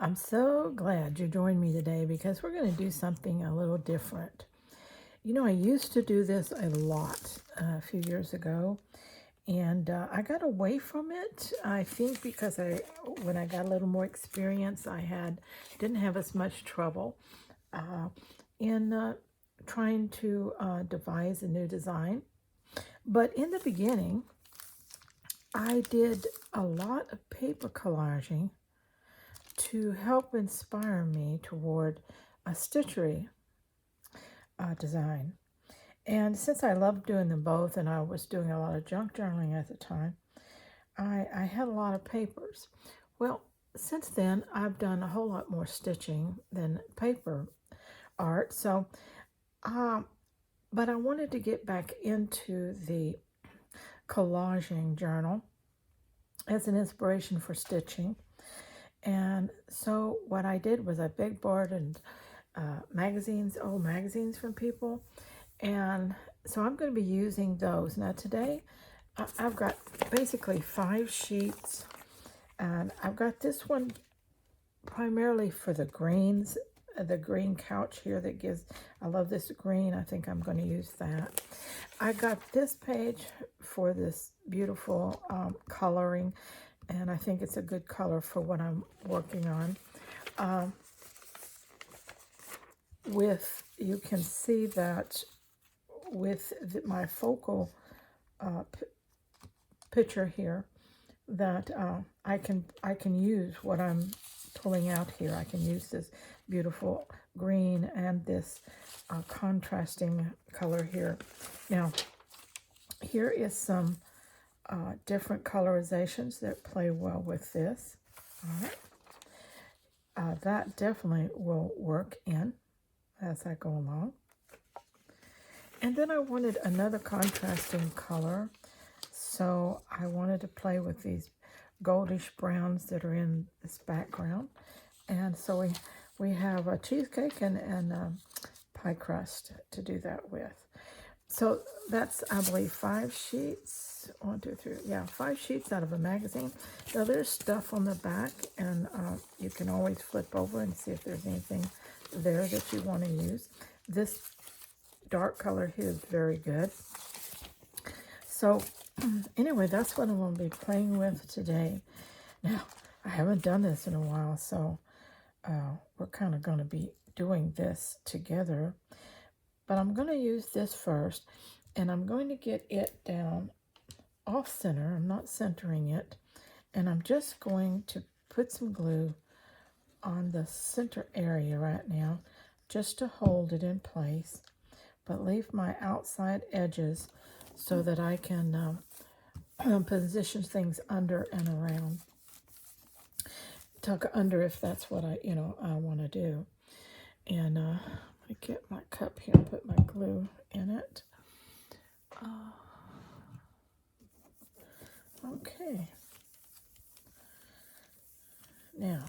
I'm so glad you joined me today because we're going to do something a little different. You know, I used to do this a lot a few years ago, and I got away from it. I think because when I got a little more experience, didn't have as much trouble uh, in trying to devise a new design. But in the beginning, I did a lot of paper collaging to help inspire me toward a stitchery design. And since I loved doing them both and I was doing a lot of junk journaling at the time, I had a lot of papers. Well, since then, I've done a whole lot more stitching than paper art. Um, but I wanted to get back into the collaging journal as an inspiration for stitching. And so what I did was I big borrowed magazines, old magazines from people. And so I'm going to be using those. Now today, I've got basically 5 sheets. And I've got this one primarily for the greens, the green couch here that gives, I love this green. I think I'm going to use that. I got this page for this beautiful coloring. And I think it's a good color for what I'm working on. You can see that with my focal picture here, that I can use what I'm pulling out here. I can use this beautiful green and this contrasting color here. Now, here is some different colorizations that play well with this. All right. That definitely will work in as I go along. And then I wanted another contrasting color. So I wanted to play with these goldish browns that are in this background. And so we have a cheesecake and pie crust to do that with. So that's, I believe, 5 sheets. 1, 2, 3. Yeah, 5 sheets out of a magazine. Now there's stuff on the back, and you can always flip over and see if there's anything there that you want to use. This dark color here is very good. So anyway, that's what I'm going to be playing with today. Now, I haven't done this in a while, so we're kind of going to be doing this together. But I'm going to use this first, and I'm going to get it down off center. I'm not centering it. And I'm just going to put some glue on the center area right now, just to hold it in place, but leave my outside edges so that I can position things under and around. Tuck under if that's what I want to do. And I get my cup here and put my glue in it. Okay. Now,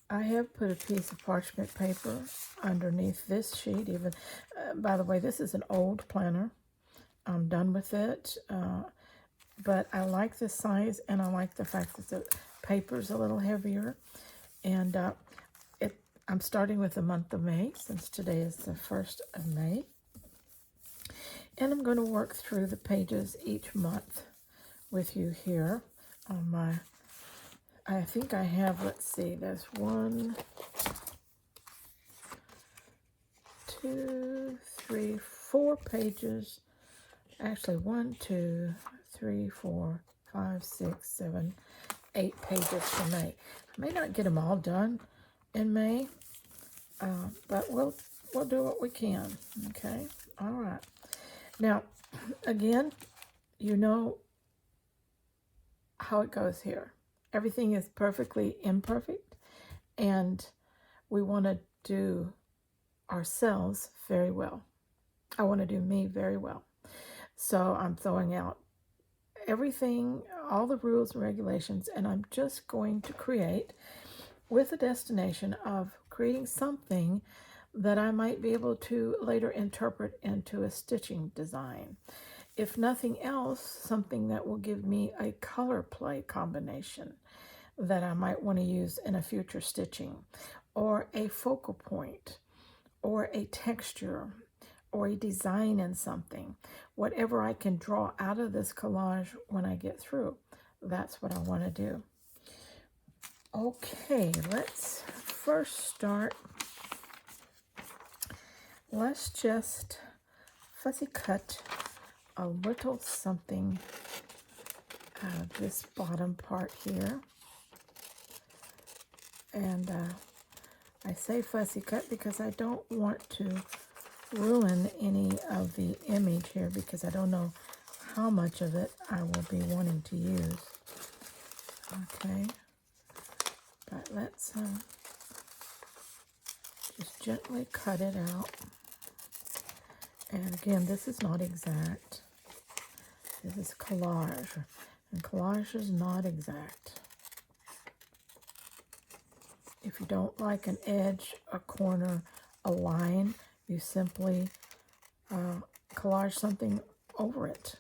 I have put a piece of parchment paper underneath this sheet. Even, by the way, this is an old planner. I'm done with it, but I like the size, and I like the fact that the paper's a little heavier. And I'm starting with the month of May, since today is the 1st of May. And I'm going to work through the pages each month with you here on my, I think I have, let's see, there's 1, 2, 3, 4 pages. Actually, 1, 2, 3, 4, 5, 6, 7, 8 pages for May. I may not get them all done in May, but we'll do what we can. Okay, all right. Now, again, you know how it goes here. Everything is perfectly imperfect, and we want to do ourselves very well. I want to do me very well. So I'm throwing out everything, all the rules and regulations, and I'm just going to create with a destination of creating something that I might be able to later interpret into a stitching design. If nothing else, something that will give me a color play combination that I might want to use in a future stitching, or a focal point, or a texture, or a design in something. Whatever I can draw out of this collage when I get through, that's what I want to do. Okay, let's first start. Let's just fussy cut a little something out of this bottom part here. And I say fussy cut because I don't want to ruin any of the image here, because I don't know how much of it I will be wanting to use. Okay, but let's just gently cut it out. And again, this is not exact. This is collage, and collage is not exact. If you don't like an edge, a corner, a line, you simply collage something over it.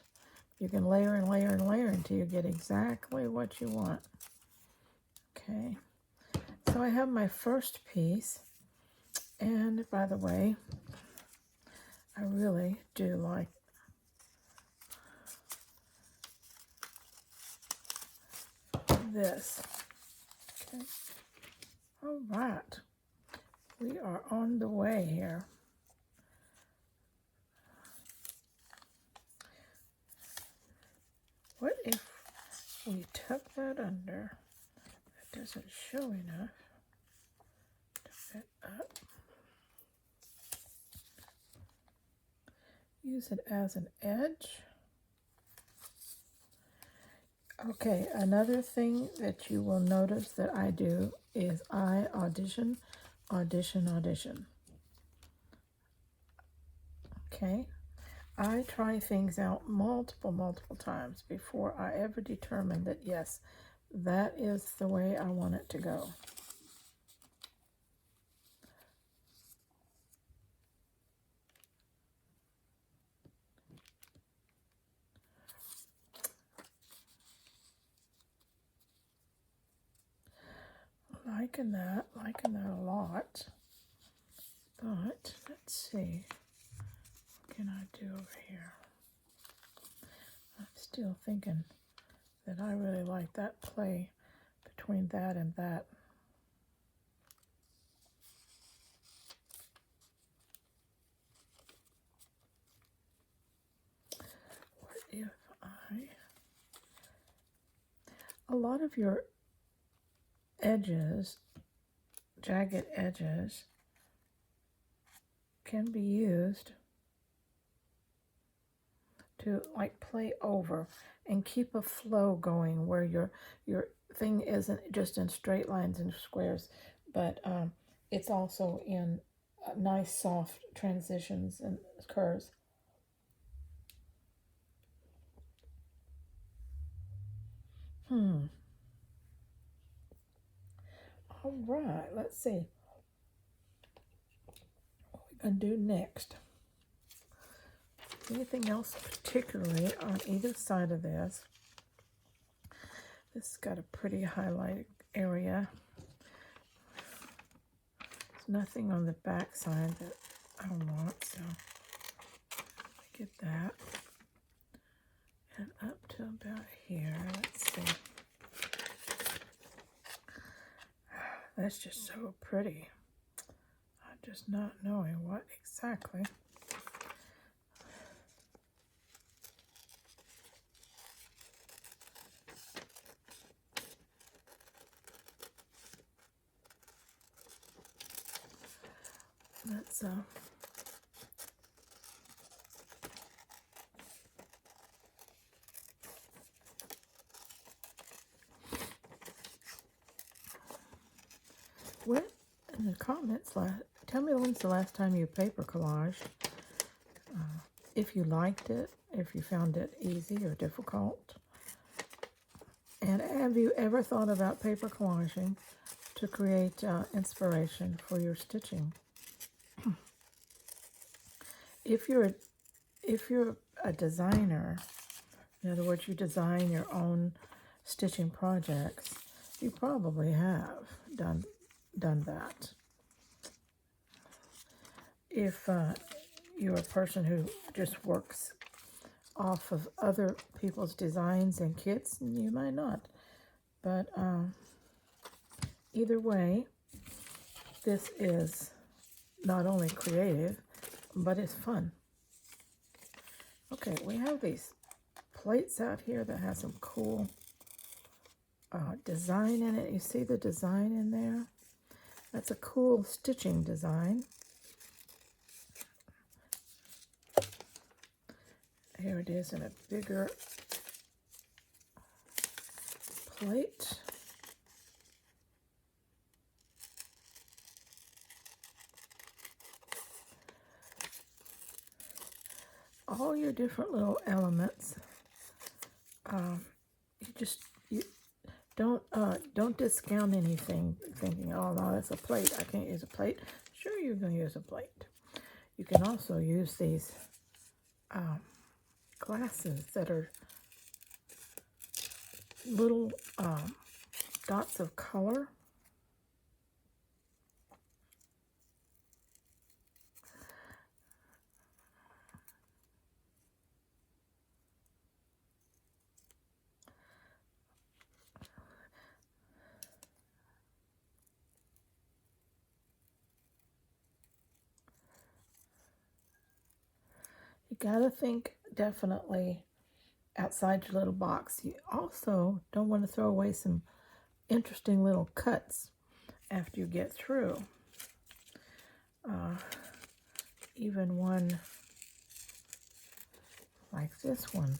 You can layer and layer and layer until you get exactly what you want. Okay, so I have my first piece, and by the way, I really do like this. Okay, all right, we are on the way here. What if we tuck that under? That doesn't show enough. Tuck it up. Use it as an edge. Okay, another thing that you will notice that I do is I audition, audition, audition. Okay, I try things out multiple times before I ever determine that, yes, that is the way I want it to go. Liking that a lot. But let's see, what can I do over here? I'm still thinking that I really like that play between that and that. What if a lot of your edges, jagged edges, can be used to like play over and keep a flow going, where your thing isn't just in straight lines and squares, but it's also in nice soft transitions and curves. All right, let's see what we're going to do next. Anything else particularly on either side of this? This has got a pretty highlighted area. There's nothing on the back side that I want, so get that. And up to about here, let's see. That's just so pretty. I'm just not knowing what exactly. Let's what in the comments, tell me when's the last time you paper collaged. If you liked it, if you found it easy or difficult. And have you ever thought about paper collaging to create inspiration for your stitching? If you're a designer, in other words, you design your own stitching projects, you probably have done that. If you're a person who just works off of other people's designs and kits, you might not. But either way, this is not only creative, but it's fun. Okay, we have these plates out here that have some cool design in it. You see the design in there? That's a cool stitching design. Here it is in a bigger plate. All your different little elements. You don't discount anything thinking, oh no, that's a plate, I can't use a plate. Sure, you're going to use a plate. You can also use these glasses that are little dots of color. You gotta think definitely outside your little box. You also don't want to throw away some interesting little cuts after you get through. Even one like this one.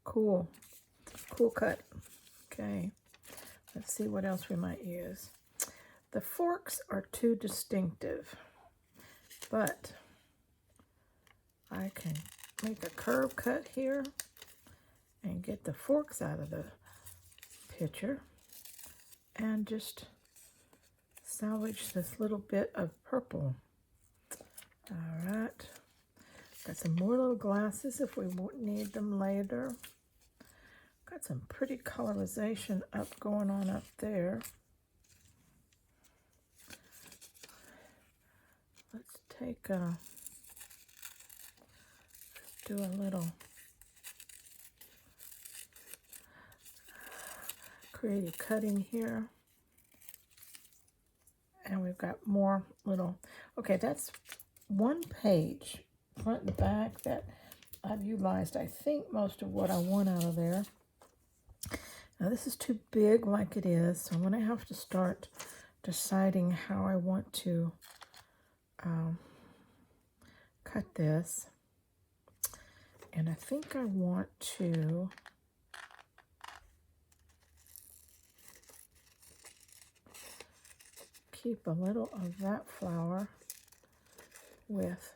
Cool cut. Okay, let's see what else we might use. The forks are too distinctive, but I can make a curve cut here and get the forks out of the picture and just salvage this little bit of purple. All right, got some more little glasses if we need them later. Got some pretty colorization going on up there. Let's take do a little creative cutting here. And we've got more little, okay, that's one page, front and back, that I've utilized, I think, most of what I want out of there. Now this is too big like it is, so I'm going to have to start deciding how I want to cut this. And I think I want to keep a little of that flower with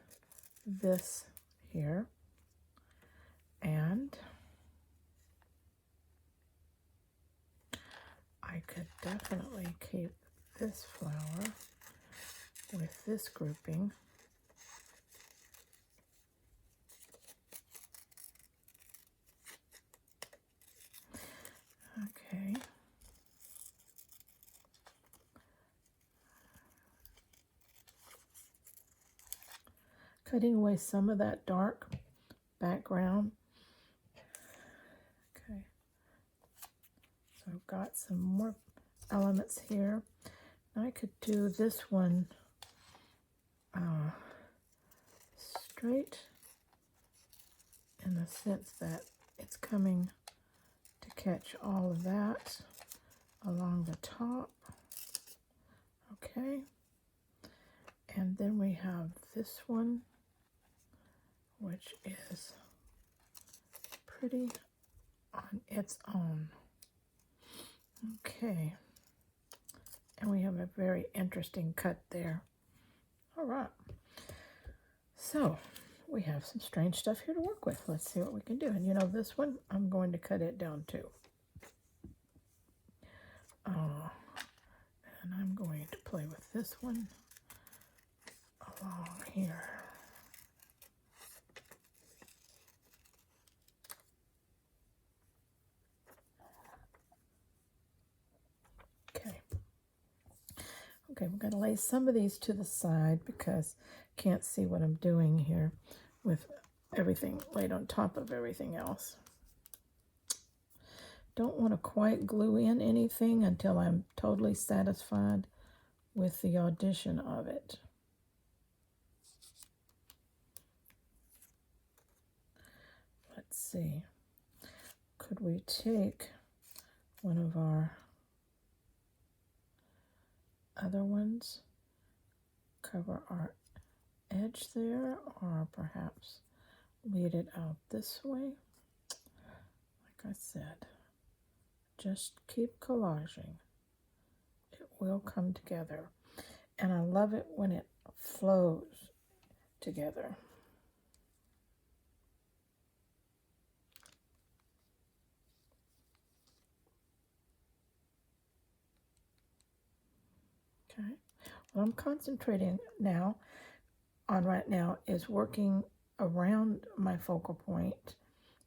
this here. And I could definitely keep this flower with this grouping. Okay. Cutting away some of that dark background. Okay. So I've got some more elements here. Now I could do this one straight in the sense that it's coming to catch all of that along the top. Okay. And then we have this one, which is pretty on its own. Okay. And we have a very interesting cut there. All right. So we have some strange stuff here to work with. Let's see what we can do. And you know, this one, I'm going to cut it down too. And I'm going to play with this one along here. Okay, we're going to lay some of these to the side because I can't see what I'm doing here with everything laid on top of everything else. Don't want to quite glue in anything until I'm totally satisfied with the audition of it. Let's see. Could we take one of our other ones, cover our edge there, or perhaps lead it out this way? Like I said, just keep collaging. It will come together. And I love it when it flows together. Okay. What I'm concentrating now on right now is working around my focal point,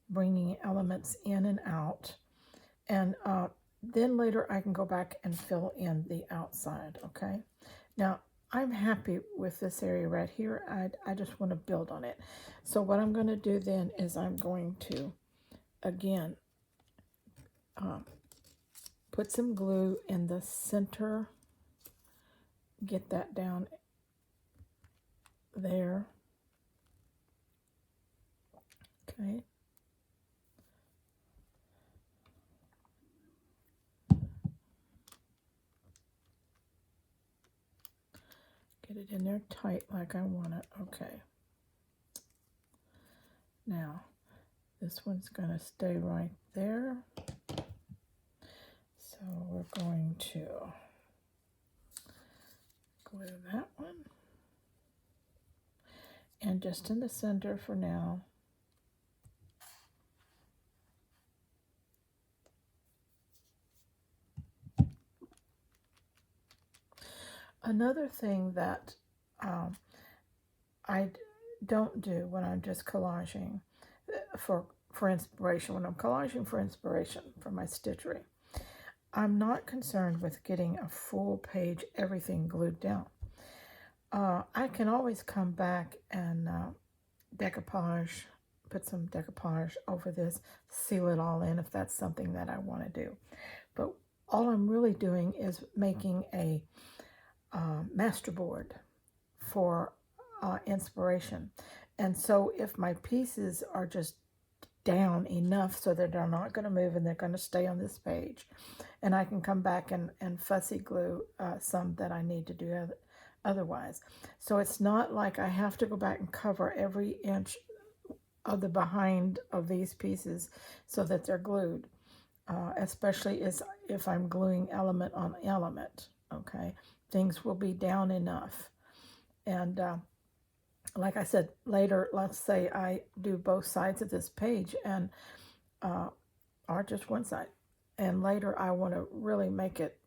bringing elements in and out. And then later I can go back and fill in the outside, okay? Now, I'm happy with this area right here. I just want to build on it. So what I'm going to do then is I'm going to, again, put some glue in the center, get that down there. Okay. Get it in there tight like I want it. Okay. Now, this one's going to stay right there. So we're going to glue that one. And just in the center for now. Another thing that I don't do when I'm just collaging for inspiration, when I'm collaging for inspiration for my stitchery, I'm not concerned with getting a full page, everything glued down. I can always come back and decoupage, put some decoupage over this, seal it all in if that's something that I want to do. But all I'm really doing is making a masterboard for inspiration. And so if my pieces are just down enough so that they're not going to move and they're going to stay on this page, and I can come back and fussy glue some that I need to do otherwise. So it's not like I have to go back and cover every inch of the behind of these pieces so that they're glued, especially if I'm gluing element on element, okay? Things will be down enough. And like I said, later, let's say I do both sides of this page and or just one side, and later I want to really make it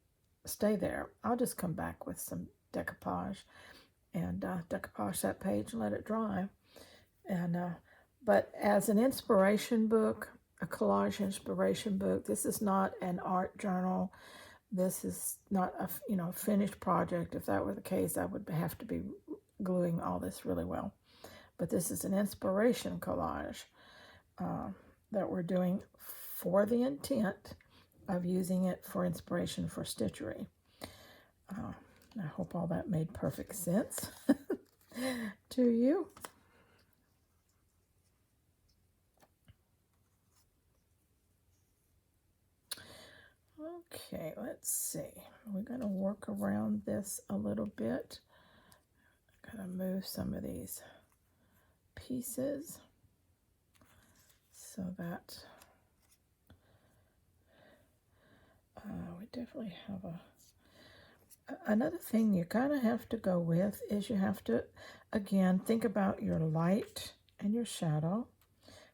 stay there. I'll just come back with some decoupage and decoupage that page and let it dry. And but as an inspiration book, a collage inspiration book, this is not an art journal. This is not a finished project. If that were the case, I would have to be gluing all this really well. But this is an inspiration collage that we're doing for the intent of using it for inspiration for stitchery. I hope all that made perfect sense to you. Okay, let's see. We're going to work around this a little bit. I'm going to move some of these pieces so that we definitely have another thing you kind of have to go with is you have to, again, think about your light and your shadow.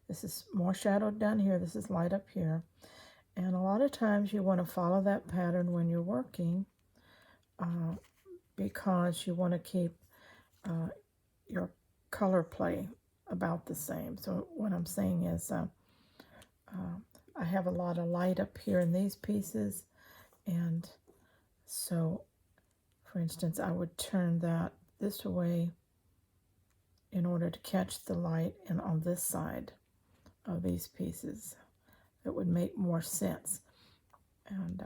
This is more shadow down here. This is light up here. And a lot of times you want to follow that pattern when you're working because you want to keep your color play about the same. So what I'm saying is I have a lot of light up here in these pieces, and so For instance, I would turn that this way in order to catch the light, and on this side of these pieces. It would make more sense. And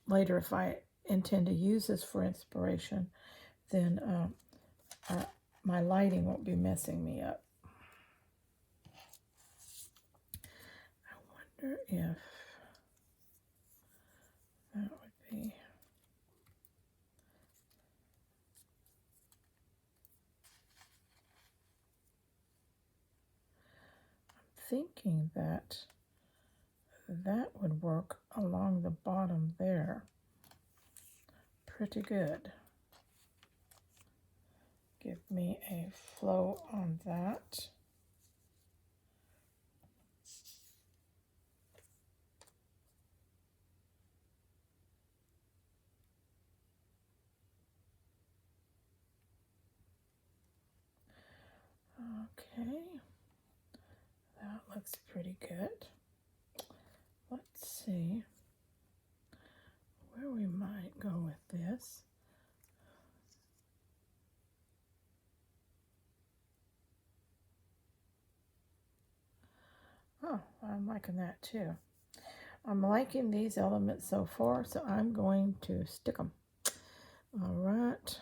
later, if I intend to use this for inspiration, then my lighting won't be messing me up. I wonder if that would be... thinking that that would work along the bottom there pretty good. Give me a flow on that. Okay, that looks pretty good. Let's see where we might go with this. Oh, I'm liking that too. I'm liking these elements so far, so I'm going to stick them. All right.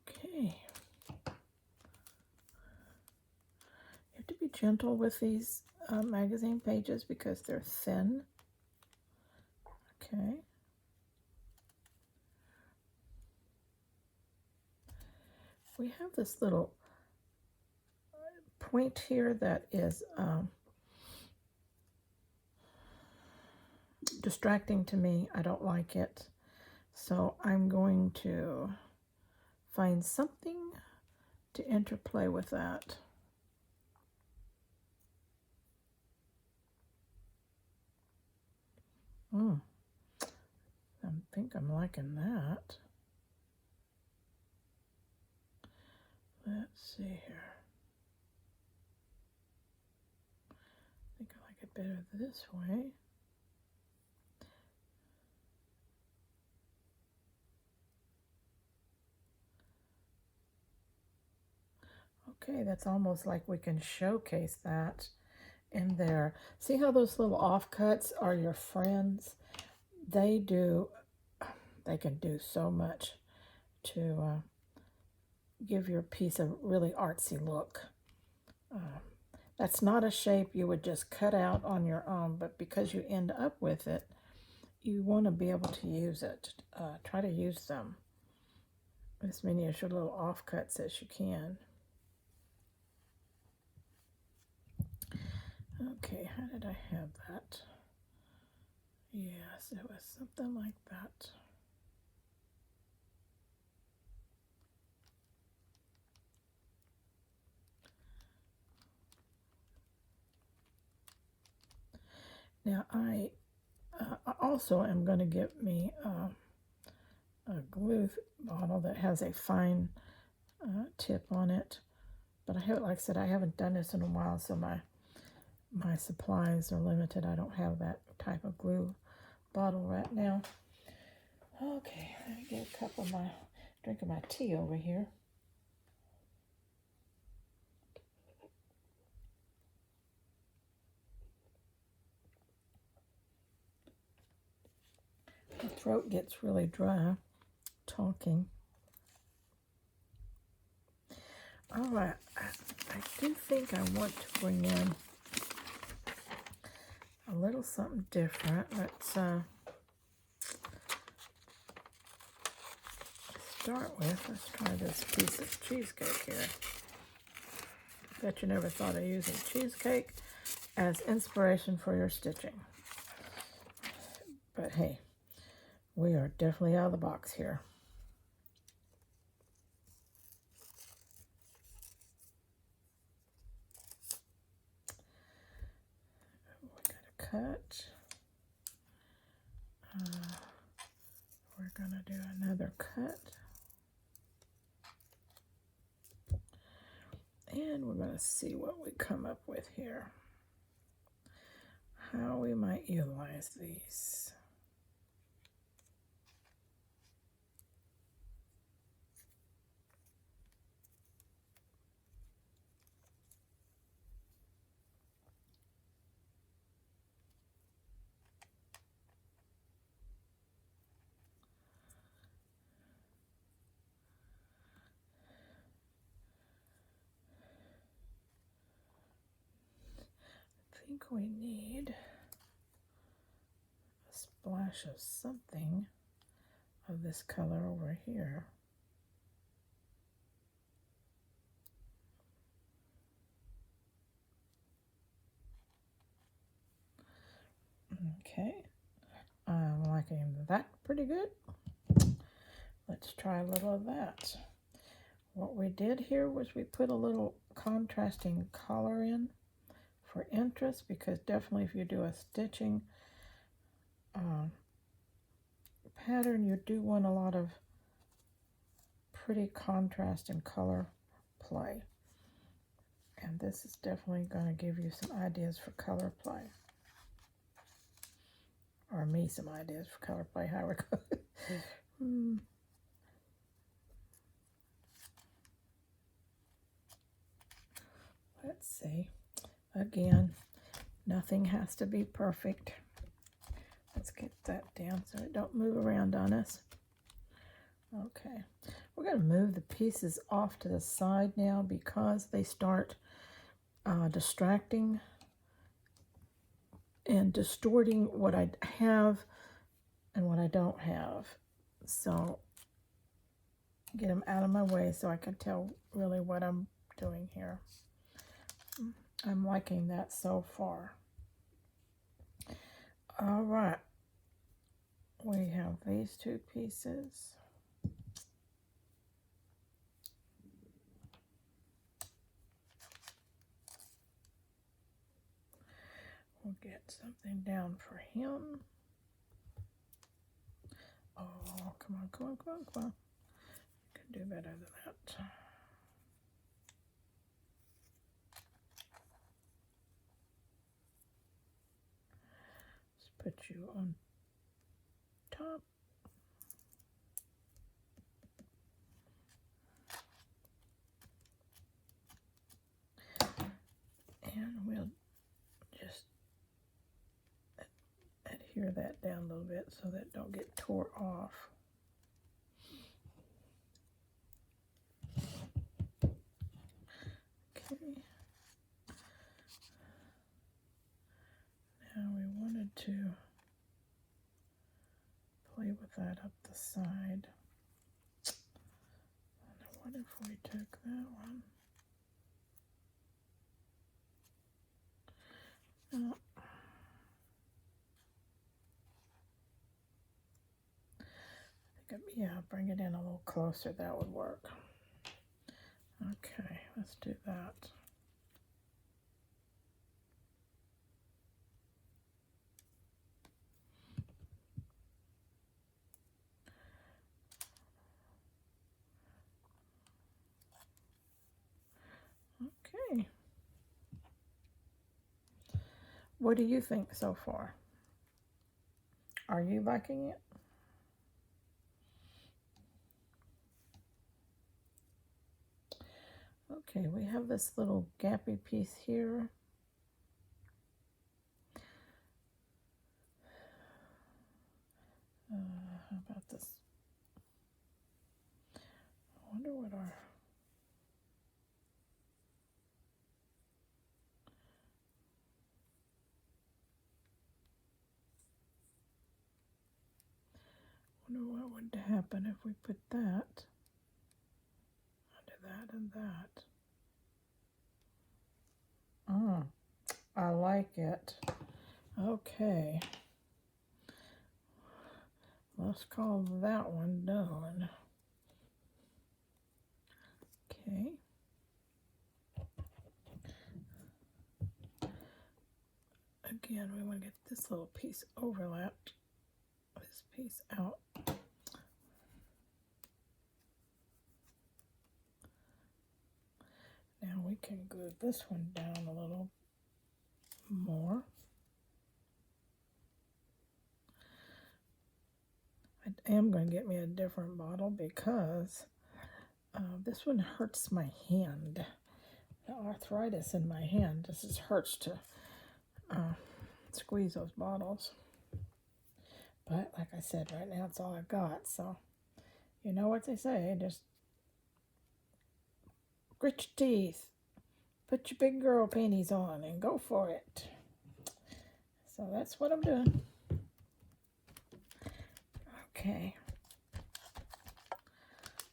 Okay. You have to be gentle with these magazine pages because they're thin. Okay. We have this little point here that is distracting to me. I don't like it. So I'm going to find something to interplay with that. I think I'm liking that. Let's see here. I think I like it better this way. Okay, that's almost like we can showcase that in there. See how those little offcuts are your friends? They can do so much to give your piece a really artsy look. That's not a shape you would just cut out on your own, but because you end up with it, you want to be able to use it. Try to use them, as many as your little offcuts as you can. Okay, how did I have that? Yes, it was something like that. Now I also am going to get me a glue bottle that has a fine tip on it, but like I said, I haven't done this in a while, so my supplies are limited. I don't have that type of glue bottle right now. Okay, let me get a drink of my tea over here. My throat gets really dry talking. All right, I do think I want to bring in a little something different. Let's start with, let's try this piece of cheesecake here. Bet you never thought of using cheesecake as inspiration for your stitching. But hey, we are definitely out of the box here. We got a cut. We're gonna do another cut. And we're gonna see what we come up with here. How we might utilize these. I think we need a splash of something of this color over here. Okay, I'm liking that pretty good. Let's try a little of that. What we did here was we put a little contrasting color in for interest, because definitely if you do a stitching pattern, you do want a lot of pretty contrast and color play. And this is definitely going to give you some ideas for color play. Or me some ideas for color play, however it goes. Let's see. Again, nothing has to be perfect. Let's get that down so it don't move around on us. Okay, we're going to move the pieces off to the side now because they start distracting and distorting what I have and what I don't have. So get them out of my way so I can tell really what I'm doing here. I'm liking that so far. All right, we have these two pieces. We'll get something down for him. Oh, come on, come on, come on, come on. You can do better than that. Let's put you on top. And we'll just adhere that down a little bit so that it don't get tore off. Okay. Now we wanted to play with that up the side. And what if we took that one? Oh. Yeah, bring it in a little closer, that would work. Okay, let's do that. Okay. What do you think so far? Are you liking it? Okay, we have this little gappy piece here. How about this? I wonder what our... wonder what would happen if we put that under that and that. I like it. Okay. let's call that one done. Okay. Again, we want to get this little piece overlapped, this piece out. Now we can glue this one down a little more. I am going to get me a different bottle because this one hurts my hand. The arthritis in my hand just hurts to squeeze those bottles. But like I said, right now it's all I've got. So you know what they say, just grit your teeth, put your big girl panties on and go for it. So that's what I'm doing. Okay.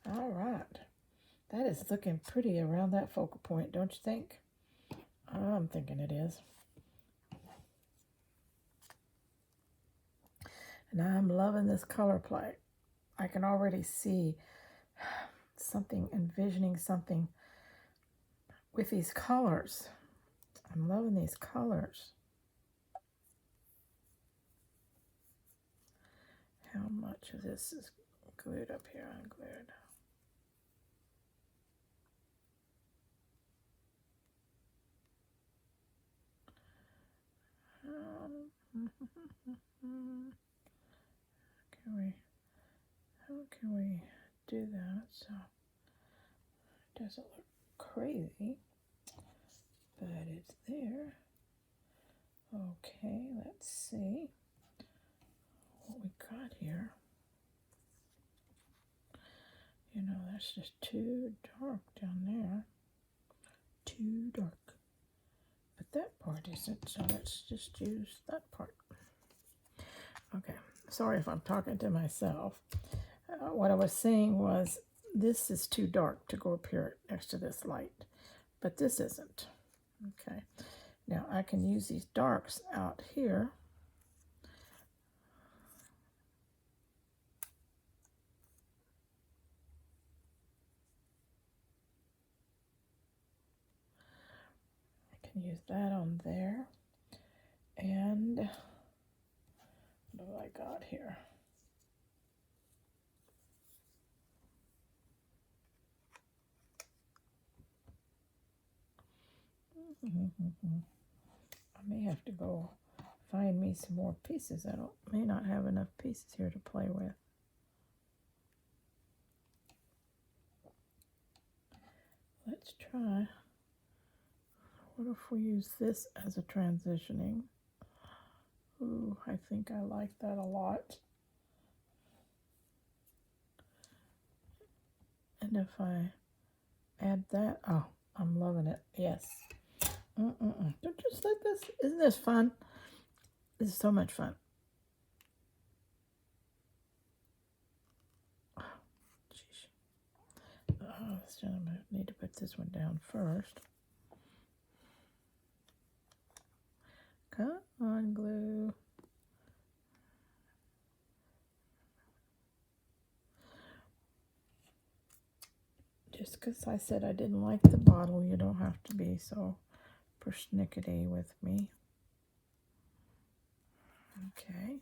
All right. That is looking pretty around that focal point, don't you think? I'm thinking it is. And I'm loving this color play. I can already see something, envisioning something with these colors. I'm loving these colors. How much of this is glued up here? Unglued. How can we do that so it doesn't look crazy, but it's there. Okay, let's see what we got here. You know, that's just too dark down there. Too dark. But that part isn't, so let's just use that part. Okay, sorry if I'm talking to myself. What I was saying was this is too dark to go up here next to this light, but this isn't. Okay, now I can use these darks out here. I can use that on there. And what do I got here? I may have to go find me some more pieces. May not have enough pieces here to play with. Let's try. What if we use this as a transitioning? Ooh, I think I like that a lot. And if I add that, oh, I'm loving it. Yes. Don't you just like this? Isn't this fun? This is so much fun. Oh, jeez. So I need to put this one down first. Come on, glue. Just because I said I didn't like the bottle, you don't have to be so persnickety with me. Okay,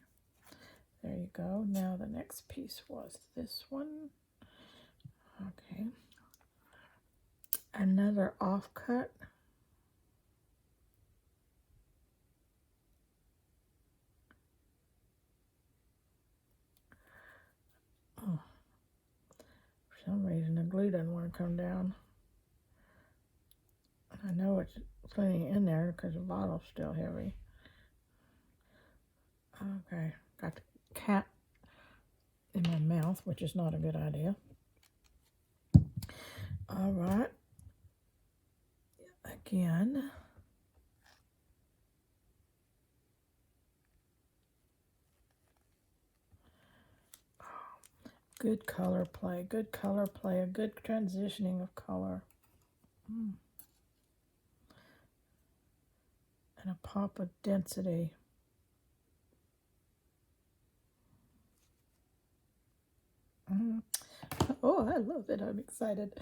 there you go. Now the next piece was this one. Okay, another offcut. Oh, for some reason the glue doesn't want to come down. I know it's plenty in there because the bottle's still heavy. Okay, got the cat in my mouth, which is not a good idea. All right. Again. Good color play, good color play, a good transitioning of color. And a pop of density. love it. I'm excited.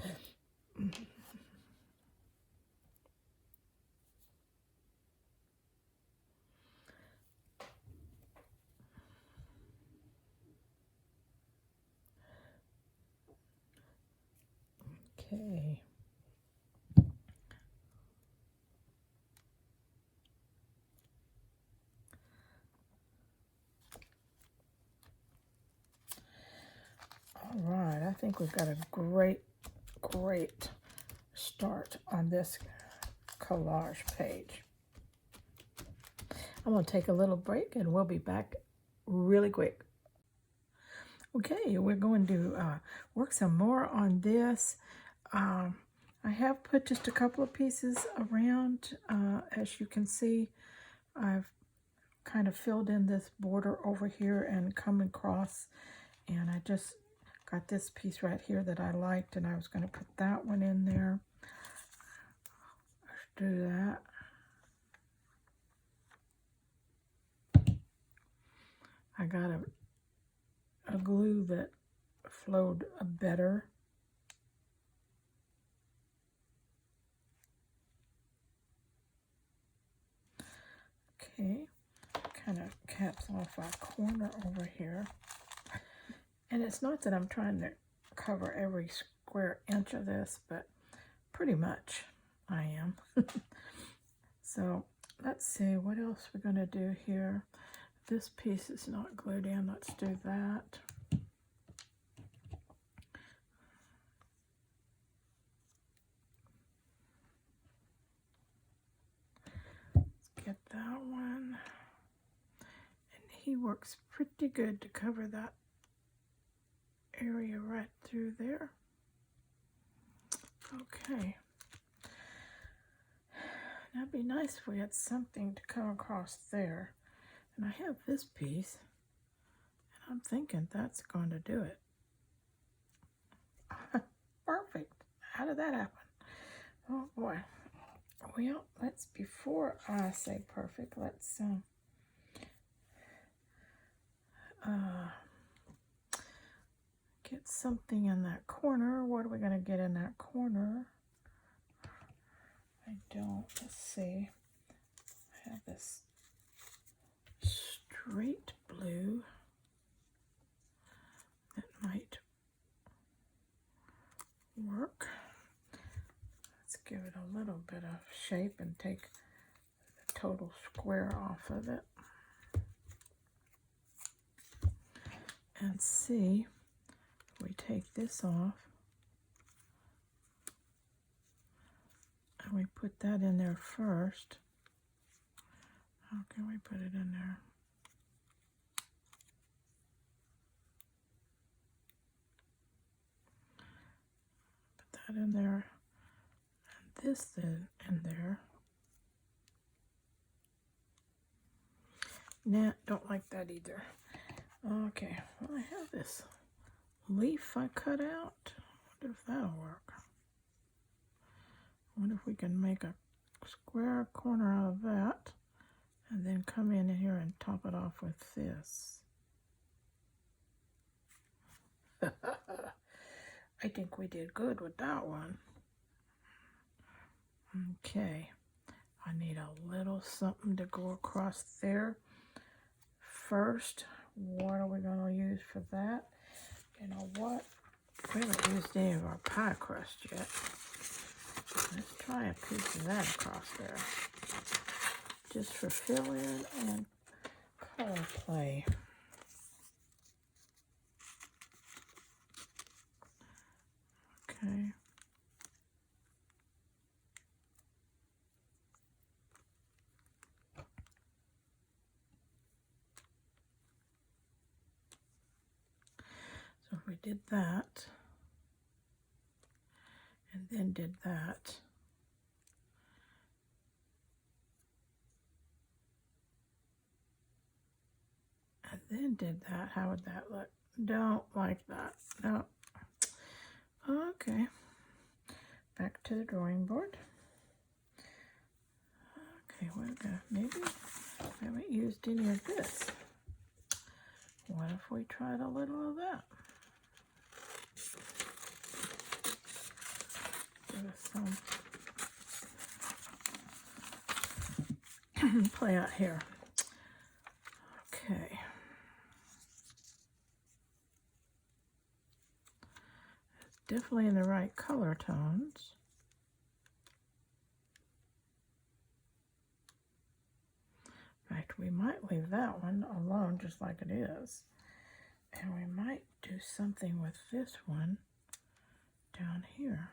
Okay. All right, I think we've got a great start on this collage page. I'm going to take a little break and we'll be back really quick. Okay, we're going to work some more on this. I have put just a couple of pieces around. As you can see, I've kind of filled in this border over here and come across, and I just got this piece right here that I liked, and I was going to put that one in there. Let's do that. I got a glue that flowed better. Okay, kind of caps off our corner over here. And it's not that I'm trying to cover every square inch of this, but pretty much I am. So let's see what else we're going to do here. This piece is not glued in. Let's do that. Let's get that one. And he works pretty good to cover that area right through there. Okay. That'd be nice if we had something to come across there. And I have this piece, and I'm thinking that's going to do it. Perfect. How did that happen? Oh boy. Well, let's, before I say perfect, let's get something in that corner. What are we going to get in that corner? I don't. Let's see. I have this straight blue that might work. Let's give it a little bit of shape and take the total square off of it. And see if we take this off and we put that in there first. How can we put it in there? Put that in there, and this in there. Nah, don't like that either. Okay, well, I have this leaf I cut out. I wonder if that'll work. I wonder if we can make a square corner out of that and then come in here and top it off with this. I think we did good with that one. Okay, I need a little something to go across there first. What are we going to use for that? You know what? We haven't used any of our pie crust yet. Let's try a piece of that across there. Just for fill in and color play. Okay. So if we did that, and then did that, and then did that, how would that look? Don't like that. No. Okay. Back to the drawing board. Okay, what maybe I haven't used any of this. What if we tried a little of that? some play out here. Okay. It's definitely in the right color tones. In fact, we might leave that one alone just like it is. And we might do something with this one down here.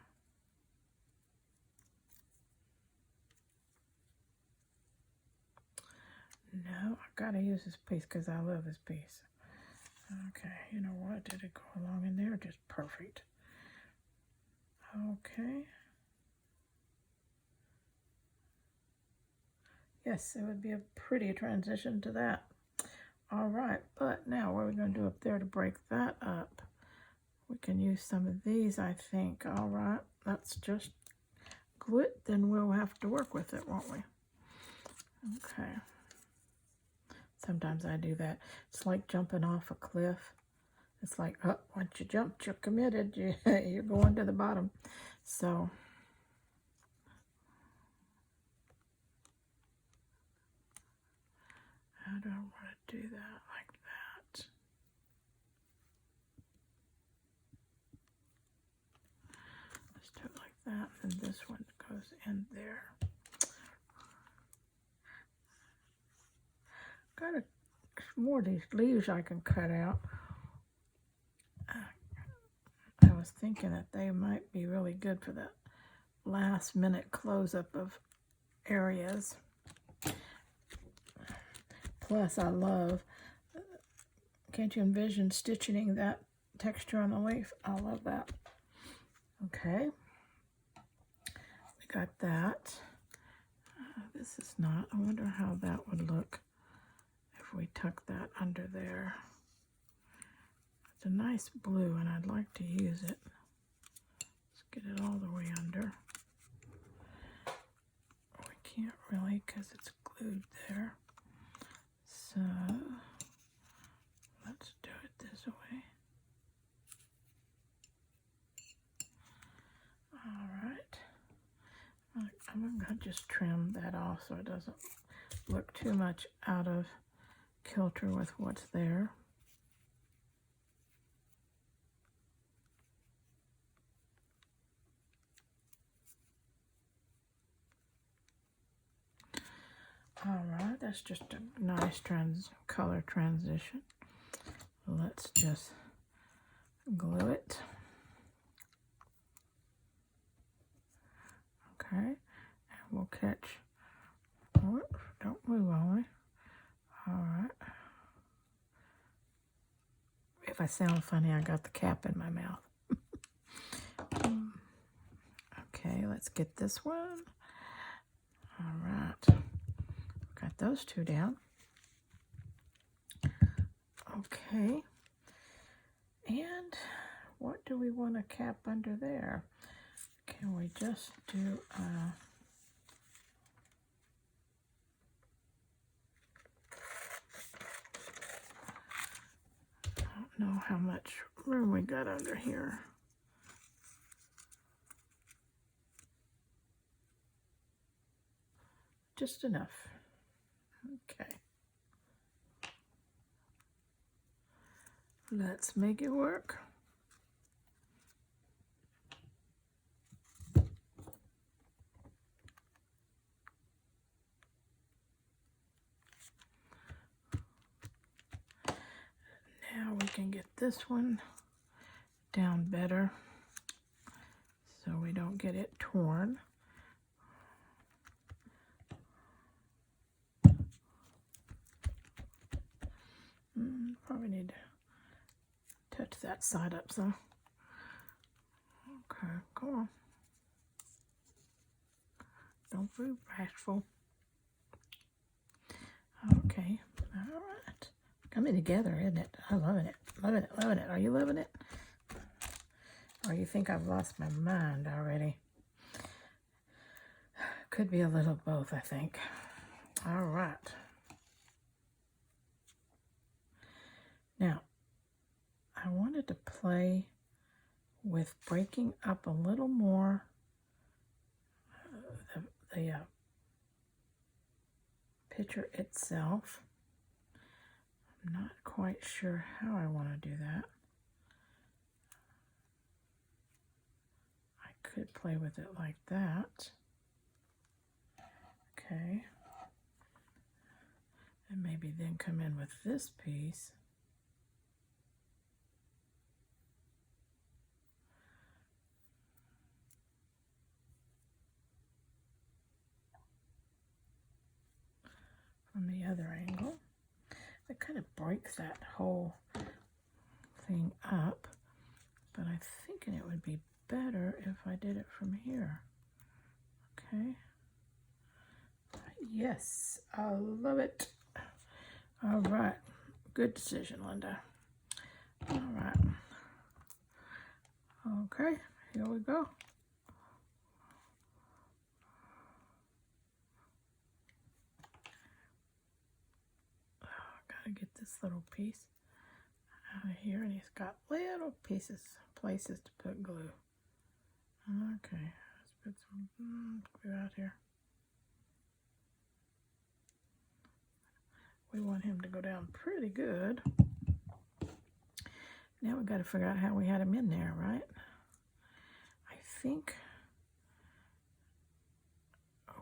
No, I gotta use this piece because I love this piece. Okay, you know what? Did it go along in there? Just perfect. Okay. Yes, it would be a pretty transition to that. All right, but now what are we going to do up there to break that up? We can use some of these, I think. All right, let's just glue it. Then we'll have to work with it, won't we? Okay. Sometimes I do that. It's like jumping off a cliff. It's like, oh, once you jumped, you're committed. You're going to the bottom. So how do I want to do that? Like that. Let's do it like that. And this one goes in there. Got more of these leaves I can cut out. I was thinking that they might be really good for that last minute close-up of areas. Plus, I love, can't you envision stitching that texture on the leaf? I love that. Okay, we got that. This is not, I wonder how that would look if we tuck that under there. It's a nice blue and I'd like to use it. Let's get it all the way under. We can't really because it's glued there. So let's do it this way. All right. I'm going to just trim that off so it doesn't look too much out of kilter with what's there. All right, that's just a nice color transition. Let's just glue it. Okay, and we'll catch, whoops, don't move on me. All right. If I sound funny, I got the cap in my mouth. Okay, let's get this one. All right. Got those two down. Okay. And what do we want to cap under there? Can we just do I don't know how much room we got under here. Just enough. Okay. Let's make it work. Now we can get this one down better so we don't get it torn. Probably need to touch that side up some. Okay, come on. Don't be bashful. Okay, all right. Coming together, isn't it? I'm loving it, loving it, loving it. Are you loving it? Or you think I've lost my mind already? Could be a little both, I think. All right. Now, I wanted to play with breaking up a little more the picture itself. I'm not quite sure how I want to do that. I could play with it like that. Okay. And maybe then come in with this piece. From the other angle. It kind of breaks that whole thing up, but I'm thinking it would be better if I did it from here. Okay. Yes, I love it. All right. Good decision, Linda. All right. Okay, here we go. Oh, I gotta get this little piece out of here, and he's got little places to put glue. Okay, let's put some glue out here. We want him to go down pretty good. Now we got to figure out how we had him in there, right? I think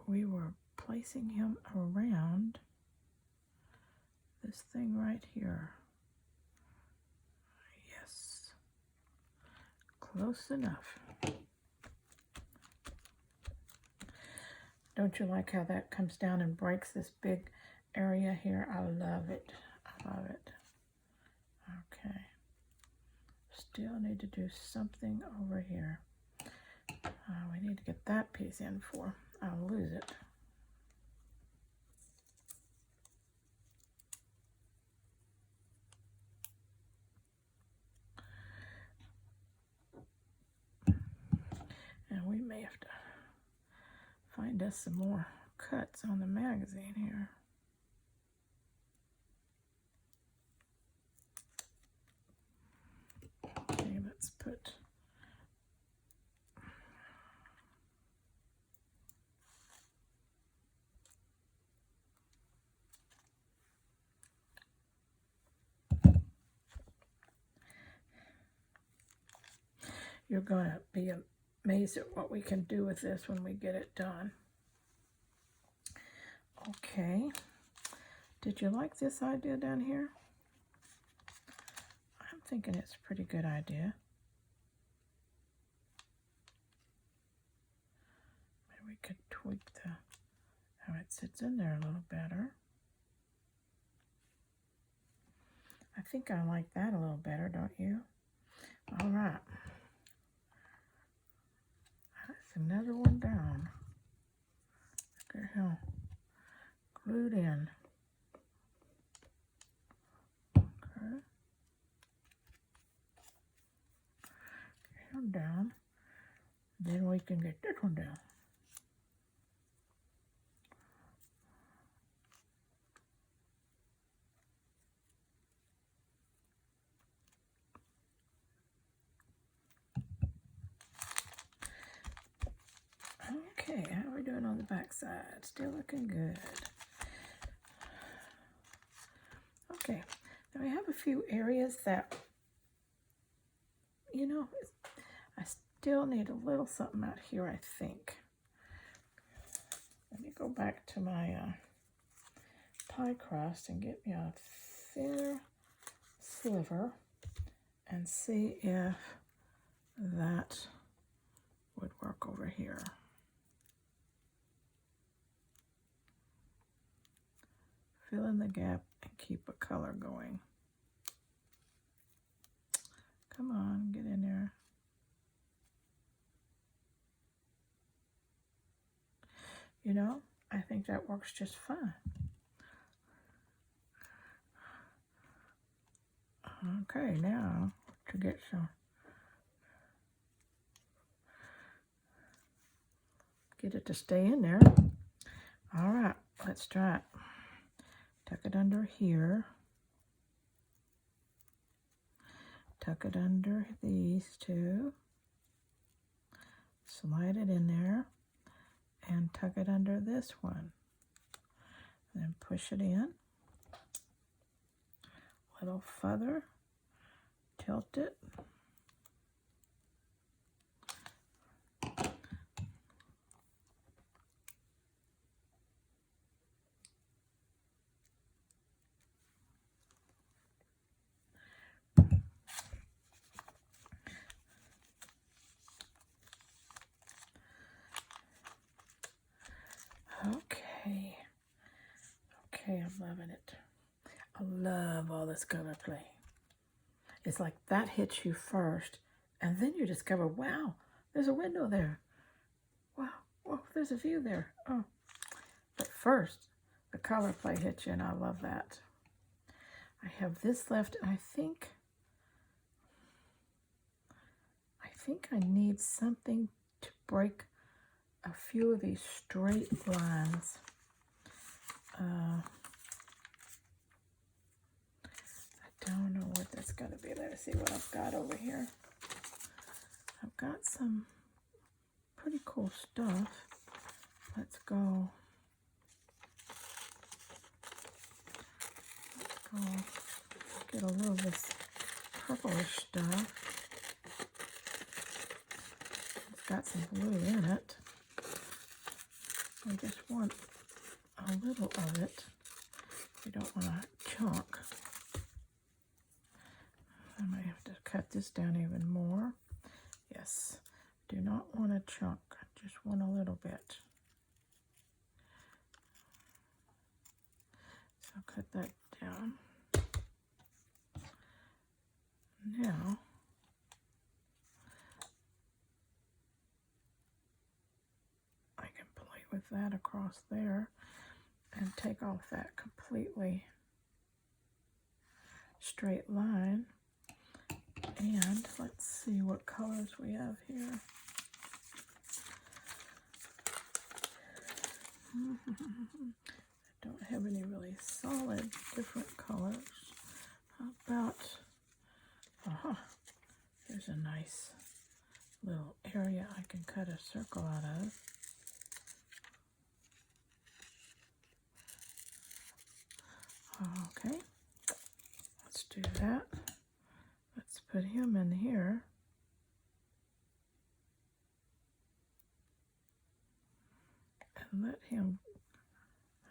we were placing him around this thing right here. Yes, close enough. Don't you like how that comes down and breaks this big area here? I love it. I love it. Okay. Still need to do something over here. We need to get that piece in for. I'll lose it. And we may have to find us some more cuts on the magazine here. Okay, let's put you're going to be amazed at what we can do with this when we get it done. Okay. Did you like this idea down here? I'm thinking it's a pretty good idea. Maybe we could tweak how it sits in there a little better. I think I like that a little better, don't you? All right. That's another one down. Look at how glued in. Okay. Get him down. Then we can get this one down. Okay, how are we doing on the back side? Still looking good. Okay, now we have a few areas that, you know, I still need a little something out here, I think. Let me go back to my pie crust and get me a thinner sliver and see if that would work over here. Fill in the gap and keep a color going. Come on, get in there. You know, I think that works just fine. Okay, now to get some, get it to stay in there. All right, let's try it. Tuck it under here. Tuck it under these two. Slide it in there. And and tuck it under this one. Then push it in. A little further. Tilt it. Okay, I'm loving it. I love all this color play. It's like that hits you first, and then you discover, wow, there's a window there. Wow, whoa, there's a view there. Oh, but first, the color play hits you, and I love that. I have this left, and I think I need something to break a few of these straight lines. I don't know what that's going to be. Let's see what I've got over here. I've got some pretty cool stuff. Let's go. Get a little of this purplish stuff. It's got some blue in it. We just want a little of it. We don't want a chunk. I might have to cut this down even more. Yes, do not want a chunk, just want a little bit. So cut that down. Now, I can play with that across there and take off that completely straight line. And let's see what colors we have here. I don't have any really solid different colors. How about, here's a nice little area I can cut a circle out of. Okay, let's do that. Let's put him in here. And let him,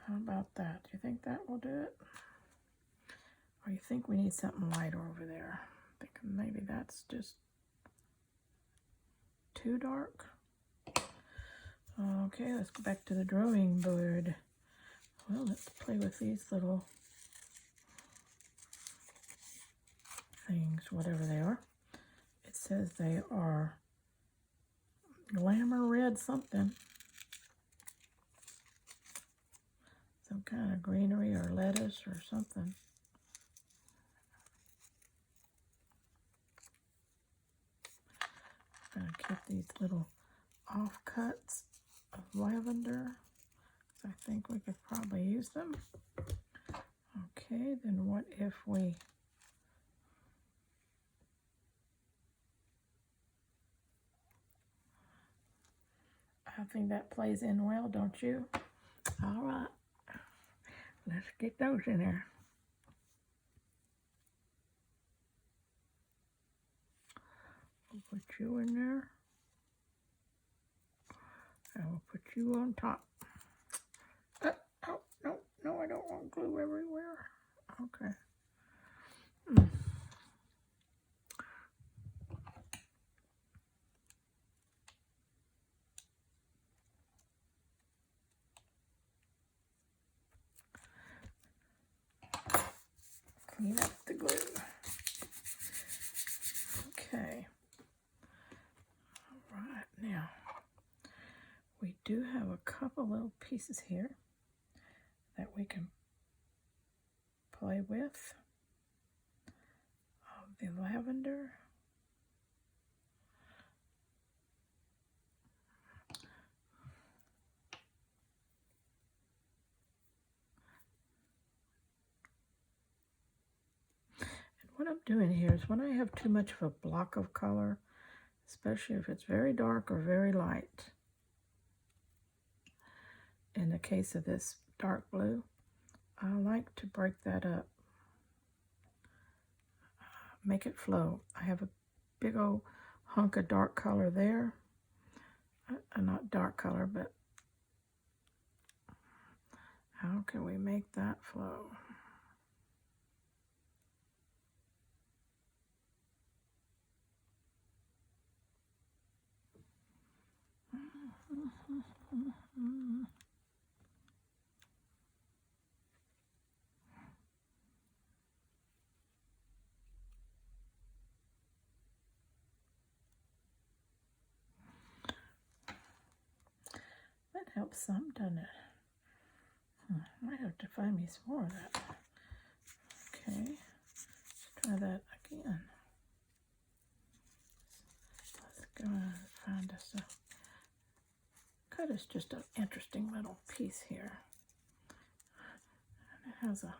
how about that? Do you think that will do it? Or you think we need something lighter over there? I think maybe that's just too dark. Okay, let's go back to the drawing board. Well, let's play with these little things, whatever they are. It says they are glamour red something. Some kind of greenery or lettuce or something. I'm going to keep these little offcuts of lavender. So I think we could probably use them. Okay, then what if we I think that plays in well, don't you? All right, let's get those in there. We'll put you in there. And we'll put you on top. Oh, no, I don't want glue everywhere. Okay. Clean up the glue. Okay. All right, now we do have a couple little pieces here that we can play with. The lavender. What I'm doing here is when I have too much of a block of color, especially if it's very dark or very light, in the case of this dark blue, I like to break that up, make it flow. I have a big old hunk of dark color there. Not dark color, but how can we make that flow? That helps some, doesn't it? I might have to find me some more of that. Okay, let's try that again. Let's go and find us a cut. Is just an interesting little piece here. And it has a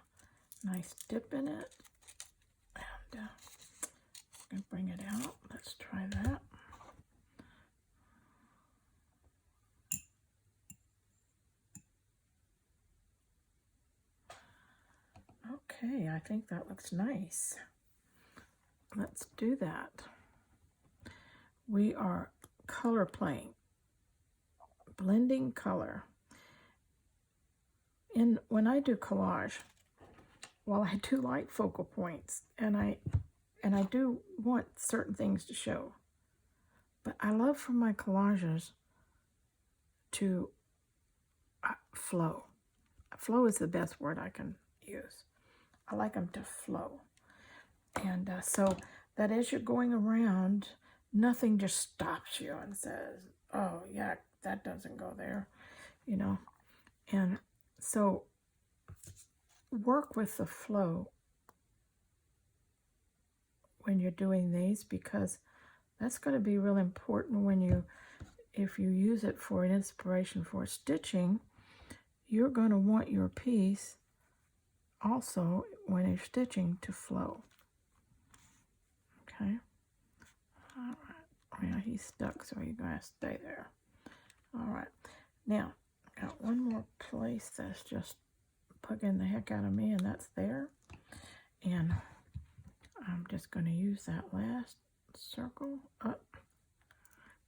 nice dip in it. And I'm going to bring it out. Let's try that. Okay, I think that looks nice. Let's do that. We are color playing, blending color. When I do collage, while I do like focal points, and I do want certain things to show, but I love for my collages to flow. Flow is the best word I can use. I like them to flow. And so that as you're going around, nothing just stops you and says, oh, yeah, that doesn't go there, you know. And so work with the flow when you're doing these, because that's going to be real important when if you use it for an inspiration for stitching. You're going to want your piece also, when you're stitching, to flow. Okay. All right. Yeah, he's stuck, so you're going to stay there. All right. Now, I got one more place that's just bugging the heck out of me, and that's there. And I'm just going to use that last circle up.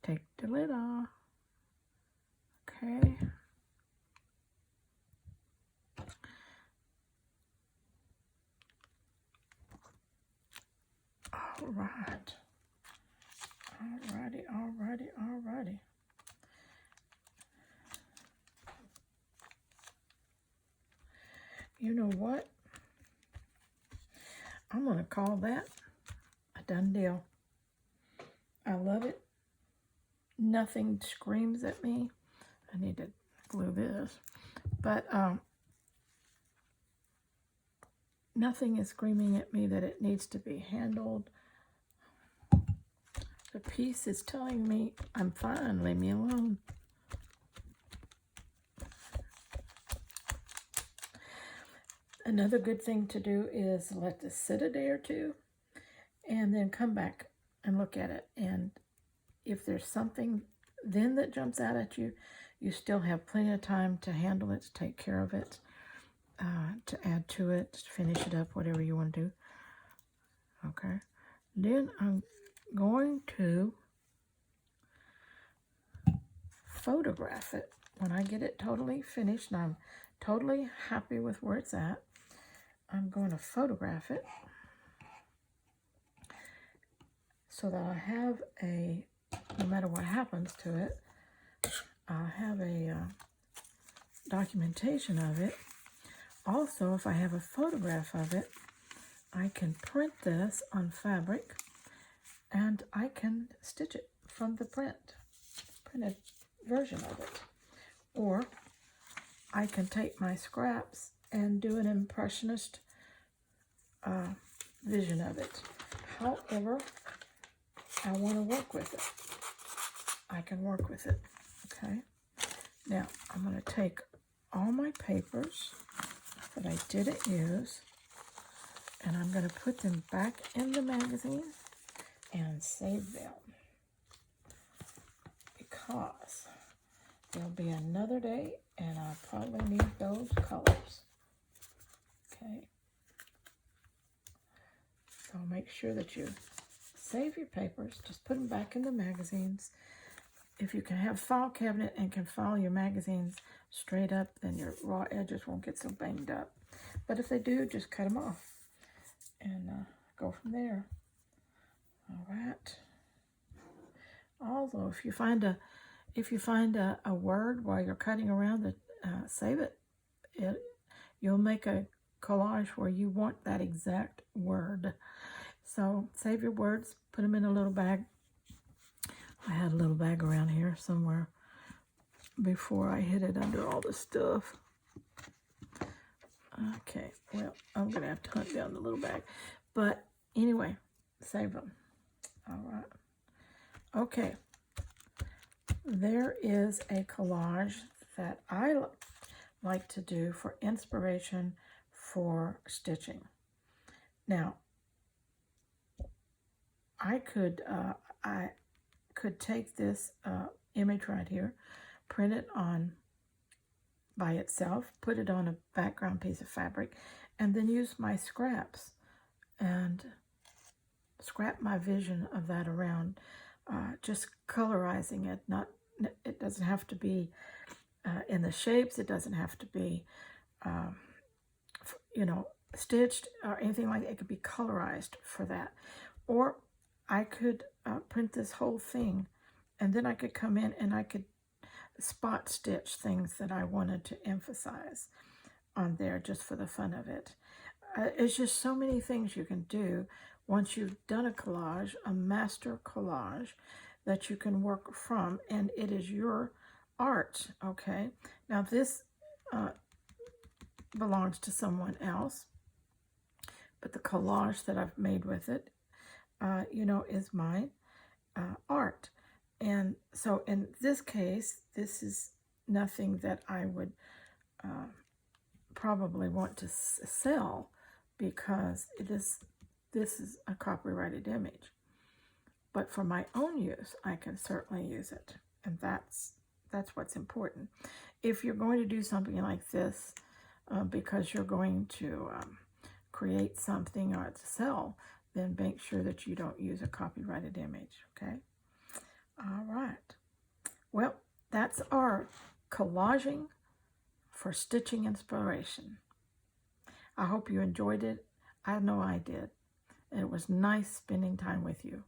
Take the lid off. Okay. All right. Alrighty. You know what? I'm going to call that a done deal. I love it. Nothing screams at me. I need to glue this. But nothing is screaming at me that it needs to be handled. The piece is telling me I'm fine, leave me alone. Another good thing to do is let this sit a day or two and then come back and look at it. And if there's something then that jumps out at you, you still have plenty of time to handle it, to take care of it, to add to it, to finish it up, whatever you want to do. Okay. Then I'm going to photograph it when I get it totally finished and I'm totally happy with where it's at. I'm going to photograph it so that I have no matter what happens to it, I'll have a documentation of it. Also, if I have a photograph of it, I can print this on fabric and I can stitch it from the printed version of it. Or I can take my scraps and do an impressionist vision of it. However I want to work with it, I can work with it. Okay. Now I'm going to take all my papers that I didn't use and I'm going to put them back in the magazine and save them, because there'll be another day and I'll sure that you save your papers. Just put them back in the magazines. If you can have file cabinet and can file your magazines straight up, then your raw edges won't get so banged up. But if they do, just cut them off and go from there. All right. Although if you find a word while you're cutting around it, save it. You'll make a collage where you want that exact word. So save your words, put them in a little bag. I had a little bag around here somewhere before I hid it under all the stuff. Okay, well, I'm going to have to hunt down the little bag. But anyway, save them. All right. Okay. There is a collage that I like to do for inspiration for stitching. Now, I could take this image right here, print it on by itself, put it on a background piece of fabric, and then use my scraps and scrap my vision of that around, just colorizing it. It doesn't have to be in the shapes. It doesn't have to be, stitched or anything like that. It could be colorized for that. Or I could print this whole thing, and then I could come in and I could spot stitch things that I wanted to emphasize on there just for the fun of it. It's just so many things you can do once you've done a collage, a master collage that you can work from, and it is your art, okay? Now this belongs to someone else, but the collage that I've made with it, is my art. And so in this case, this is nothing that I would probably want to sell, because this is a copyrighted image. But for my own use, I can certainly use it. And that's what's important. If you're going to do something like this, because you're going to create something or to sell, then make sure that you don't use a copyrighted image, okay? All right. Well, that's our collaging for stitching inspiration. I hope you enjoyed it. I know I did. And it was nice spending time with you.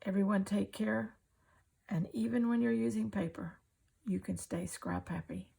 Everyone take care. And even when you're using paper, you can stay scrap happy.